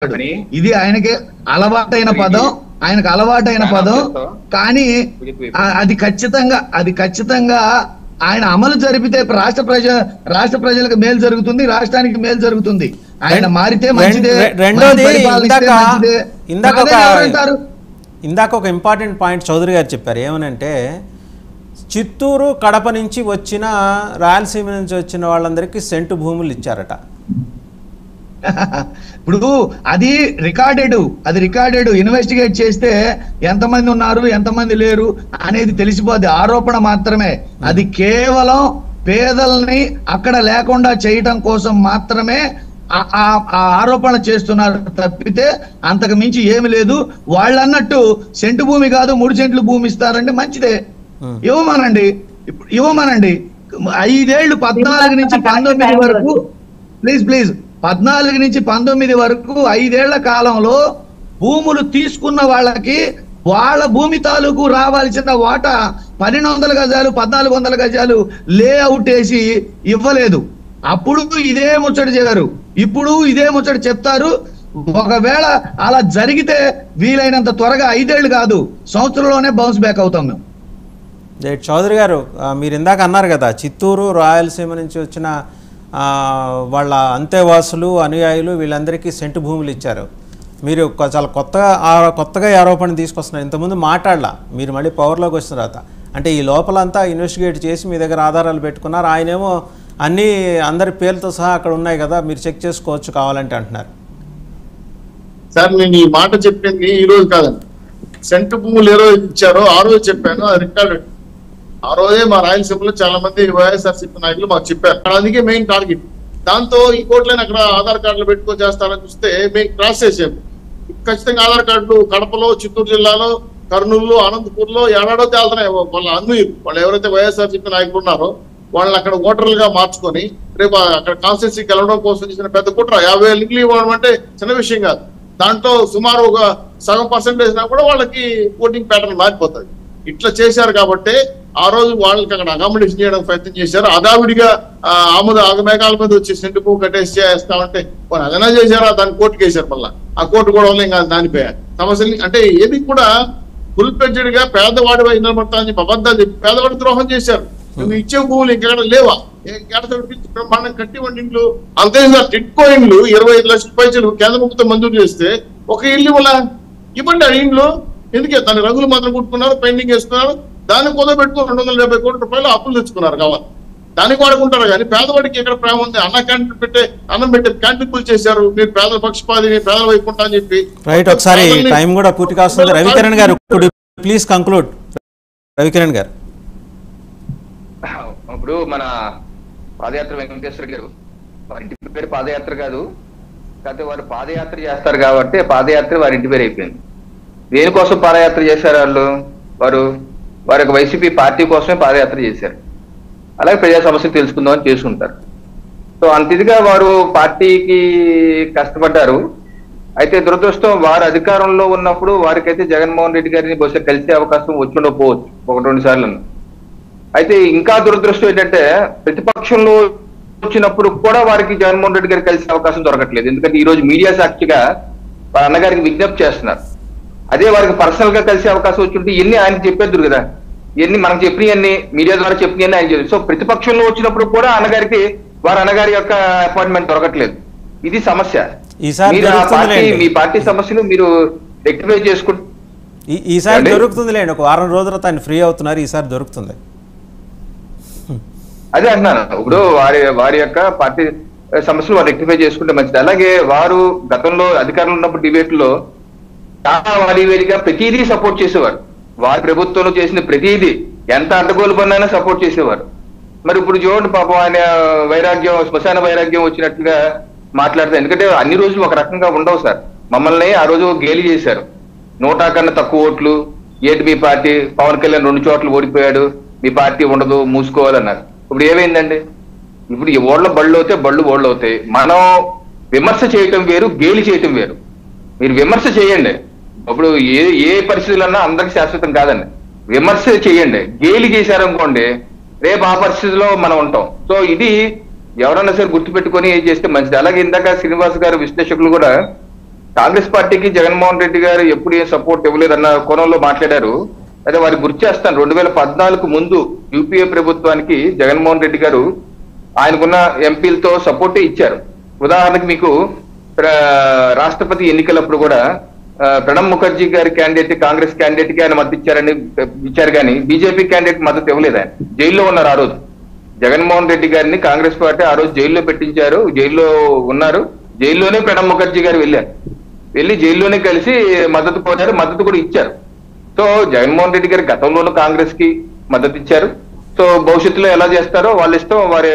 ఇది ఆయనకి అలవాటైన పదం, ఆయనకు అలవాటైన పదం. కానీ అది ఖచ్చితంగా ఆయన అమలు జరిపితే రాష్ట్ర ప్రజలకు మేలు జరుగుతుంది, రాష్ట్రానికి మేలు జరుగుతుంది. ఆయన మారితే మంచిదే. ఇందాక ఒక ఇంపార్టెంట్ పాయింట్ చౌదరి గారు చెప్పారు. ఏమనంటే చిత్తూరు కడప నుంచి వచ్చిన రాయలసీమ నుంచి వచ్చిన వాళ్ళందరికీ సెంటు భూములు ఇచ్చారట. ఇప్పుడు అది రికార్డెడ్ ఇన్వెస్టిగేట్ చేస్తే ఎంతమంది ఉన్నారు ఎంతమంది లేరు అనేది తెలిసిపోద్ది. ఆరోపణ మాత్రమే. అది కేవలం పేదల్ని అక్కడ లేకుండా చేయటం కోసం మాత్రమే ఆ ఆరోపణ చేస్తున్నారు తప్పితే అంతకు మించి ఏమి లేదు. వాళ్ళు అన్నట్టు సెంటు భూమి కాదు 3 సెంట్లు భూమి ఇస్తారంటే మంచిదే, ఇవ్వమనండి. ఇవ్వమనండి. 5 ఏళ్ళు 14 నుంచి 19 వరకు ప్లీజ్ 14 నుంచి 19 వరకు 5 ఏళ్ల కాలంలో భూములు తీసుకున్న వాళ్ళకి వాళ్ళ భూమి తాలూకు రావాల్సిన వాటా 1200 గజాలు 1400 గజాలు లేఅవుట్ వేసి ఇవ్వలేదు. అప్పుడు ఇదే ముచ్చట చేశారు, ఇప్పుడు ఇదే ముచ్చట చెప్తారు. ఒకవేళ అలా జరిగితే వీలైనంత త్వరగా 5 ఏళ్ళు కాదు, సంవత్సరంలోనే బౌన్స్ బ్యాక్ అవుతాం మేము. చౌదరి గారు, మీరు ఇందాక అన్నారు కదా చిత్తూరు రాయలసీమ నుంచి వచ్చిన వాళ్ళ అంతేవాసులు అనుయాయులు వీళ్ళందరికీ సెంటు భూములు ఇచ్చారు. మీరు చాలా కొత్తగా ఆరోపణ తీసుకొస్తున్నారు. ఇంతకుముందు మాట్లాడలా, మీరు మళ్ళీ పవర్లోకి వచ్చిన తర్వాత. అంటే ఈ లోపలంతా ఇన్వెస్టిగేట్ చేసి మీ దగ్గర ఆధారాలు పెట్టుకున్నారు. ఆయనేమో అన్నీ అందరి పేర్లతో సహా అక్కడ ఉన్నాయి కదా, మీరు చెక్ చేసుకోవచ్చు కావాలంటే అంటున్నారు. సార్ నేను ఈ మాట చెప్పింది ఈ రోజు కాదండి. సెంటు భూములు ఏ రోజు ఇచ్చారో ఆ రోజు చెప్పాను, అది రికార్డెడ్. ఆ రోజే మా రాయలసీమలో చాలా మంది వైఎస్ఆర్సీపీ నాయకులు మాకు చెప్పారు. అందుకే మెయిన్ టార్గెట్. దాంతో ఈ కోట్లైనా అక్కడ ఆధార్ కార్డులు పెట్టుకొని చేస్తారని చూస్తే మేము క్రాస్ చేసాము. ఖచ్చితంగా ఆధార్ కార్డులు కడపలో, చిత్తూరు జిల్లాలో, కర్నూలులో, అనంతపూర్లో ఏడాడో తేలుతున్నాయి. వాళ్ళ అన్వీరు వాళ్ళు ఎవరైతే వైఎస్ఆర్సీపీ నాయకులు ఉన్నారో వాళ్ళని అక్కడ ఓటర్లుగా మార్చుకొని రేపు అక్కడ కాన్స్టిట్యూన్సీ గెలవడం కోసం చేసిన పెద్ద కుట్ర. 50,000 లింకులు ఇవ్వడం అంటే చిన్న విషయం కాదు. దాంట్లో సుమారు ఒక సగం పర్సెంటేజ్ కూడా వాళ్ళకి ఓటింగ్ ప్యాటర్న్ మారిపోతుంది. ఇట్లా చేశారు కాబట్టి ఆ రోజు వాళ్ళకి అక్కడ అకామిడేషన్ చేయడానికి ప్రయత్నం చేశారు. అదావిడిగా ఆగమేఘాల మీద వచ్చి సెంటు పువ్వు కట్టేసి చేస్తామంటే వాళ్ళు అదనా చేశారా, దాన్ని కోర్టుకు వేశారు. మళ్ళీ ఆ కోర్టు కూడా వల్ల ఇంకా దానిపోయారు సమస్యలు. అంటే ఏది కూడా ఫుల్ ప్లెడ్జెడ్ గా పేదవాడి వైపు నిలబడతా అని చెప్పి అబద్ధాలు చెప్పి పేదవాడి ద్రోహం చేశారు. నువ్వు ఇచ్చే భూములు ఇంకెక్కడ లేవా? బ్రహ్మాండం కట్టి వండిండ్లు అంతే. టిట్కో ఇండ్లు 25 లక్షల పైసలు కేంద్ర ప్రభుత్వం మంజూరు చేస్తే ఒక ఇల్లు వల్ల ఇవ్వండి. ఆ ఇండ్లు ఎందుకే దాని రంగులు మాత్రం కుట్టుకున్నారు, పెయింటింగ్ వేసుకున్నారు. దాన్ని కుదపెట్టుకుని 270 కోట్ల రూపాయలు అప్పులు తెచ్చుకున్నారు. కావాలి దానికి వాడుకుంటారు. కానీ పేదవాడికి ఎక్కడ ప్రేమ ఉంది? అన్నం పెట్టే క్యాంటీన్ చేశారు. మీరు పేదల పక్షపాతి, పేదల వైపు ఉంటా అని చెప్పి. రైట్, ఒకసారి టైం కూడా పూర్తి కాస్తుంది. రవికిరణ్ గారు ప్లీజ్ కంక్లూడ్. రవికిరణ్ గారు, ఇప్పుడు మన పాదయాత్ర వెంకటేశ్వర గారు వారి ఇంటి పేరు పాదయాత్ర కాదు, కాకపోతే వారు పాదయాత్ర చేస్తారు కాబట్టి పాదయాత్ర వారి ఇంటి పేరు అయిపోయింది. దేనికోసం పాదయాత్ర చేశారు వారు వారి యొక్క వైసీపీ పార్టీ కోసమే పాదయాత్ర చేశారు. అలాగే ప్రజా సమస్యలు తెలుసుకుందామని చేసుకుంటారు. సో అంత ఇదిగా వారు పార్టీకి కష్టపడ్డారు. అయితే దురదృష్టం వారు అధికారంలో ఉన్నప్పుడు వారికైతే జగన్మోహన్ రెడ్డి గారిని బహుశా కలిసే అవకాశం వచ్చిండకపోవచ్చు 1-2 సార్లు. అయితే ఇంకా దురదృష్టం ఏంటంటే ప్రతిపక్షంలో వచ్చినప్పుడు కూడా వారికి జగన్మోహన్ రెడ్డి గారికి కలిసే అవకాశం దొరకట్లేదు. ఎందుకంటే ఈ రోజు మీడియా సాక్షిగా వారి అన్నగారికి విజ్ఞప్తి చేస్తున్నారు. అదే వారికి పర్సనల్ గా కలిసే అవకాశం వచ్చింటే ఇవన్నీ ఆయనకు చెప్పేద్దరు కదా, ఇవన్నీ మనకు చెప్పినవన్నీ మీడియా ద్వారా చెప్పినవన్నీ ఆయన చెప్పారు. సో ప్రతిపక్షంలో వచ్చినప్పుడు కూడా అన్నగారికి వారి అన్నగారి యొక్క అపాయింట్మెంట్ దొరకట్లేదు. ఇది సమస్య. మీ పార్టీ సమస్యలు మీరు రెక్టిఫై చేసుకుంటే ఈసారి దొరుకుతుంది లేండి. ఒక వారం రోజుల తర్వాత ఆయన ఫ్రీ అవుతున్నారు, ఈసారి దొరుకుతుంది. అదే అంటున్నాను. ఇప్పుడు వారి యొక్క పార్టీ సమస్యలు వారు రెక్టిఫై చేసుకుంటే మంచిది. అలాగే వారు గతంలో అధికారంలో ఉన్నప్పుడు డిబేట్లో చాలా వారిగా ప్రతిదీ సపోర్ట్ చేసేవారు. వారి ప్రభుత్వంలో చేసిన ప్రతిదీ ఎంత అడ్డగోలు పనైనా సపోర్ట్ చేసేవారు. మరి ఇప్పుడు చూడండి పాపం ఆయన వైరాగ్యం, శ్మశాన వైరాగ్యం వచ్చినట్టుగా మాట్లాడతారు. ఎందుకంటే అన్ని రోజులు ఒక రకంగా ఉండవు సార్. మమ్మల్ని ఆ రోజు గేలి చేశారు. 100 కన్నా తక్కువ ఓట్లు, ఏంటి మీ పార్టీ, పవన్ కళ్యాణ్ 2 చోట్ల ఓడిపోయాడు, మీ పార్టీ ఉండదు, మూసుకోవాలన్నారు. ఇప్పుడు ఏమైందండి? ఇప్పుడు ఈ ఓళ్ళ బళ్ళు అవుతాయి, బళ్ళు ఓళ్ళు అవుతాయి. మనం విమర్శ చేయటం వేరు, గేలి చేయటం వేరు. మీరు విమర్శ చేయండి. ఇప్పుడు ఏ పరిస్థితులన్నా అందరికి శాశ్వతం కాదండి. విమర్శ చేయండి. గేలి చేశారనుకోండి రేపు ఆ పరిస్థితిలో మనం ఉంటాం. సో ఇది ఎవరన్నా సరే గుర్తుపెట్టుకొని ఏం చేస్తే మంచిది. అలాగే ఇందాక శ్రీనివాస్ గారు విశ్లేషకులు కూడా కాంగ్రెస్ పార్టీకి జగన్మోహన్ రెడ్డి గారు ఎప్పుడు ఏం సపోర్ట్ ఇవ్వలేదన్న కోణంలో మాట్లాడారు. అయితే వారికి గుర్తు చేస్తాను, 2014 ముందు యూపీఏ ప్రభుత్వానికి జగన్మోహన్ రెడ్డి గారు ఆయనకున్న ఎంపీలతో సపోర్టే ఇచ్చారు. ఉదాహరణకి మీకు రాష్ట్రపతి ఎన్నికలప్పుడు కూడా ప్రణబ్ ముఖర్జీ గారి క్యాండిడేట్, కాంగ్రెస్ క్యాండిడేట్ కి ఆయన మద్దతు ఇచ్చారు కానీ బీజేపీ క్యాండిడేట్ మద్దతు ఇవ్వలేదు. ఆయన జైల్లో ఉన్నారు ఆ రోజు. జగన్మోహన్ రెడ్డి గారిని కాంగ్రెస్ పార్టీ ఆ రోజు జైల్లో పెట్టించారు, జైల్లో ఉన్నారు. జైల్లోనే ప్రణబ్ ముఖర్జీ గారు వెళ్ళి జైల్లోనే కలిసి మద్దతు పోయారు, మద్దతు కూడా ఇచ్చారు. సో జగన్మోహన్ రెడ్డి గారు గతంలోనూ కాంగ్రెస్ కి మద్దతు ఇచ్చారు. సో భవిష్యత్తులో ఎలా చేస్తారో వాళ్ళ ఇష్టం, వారి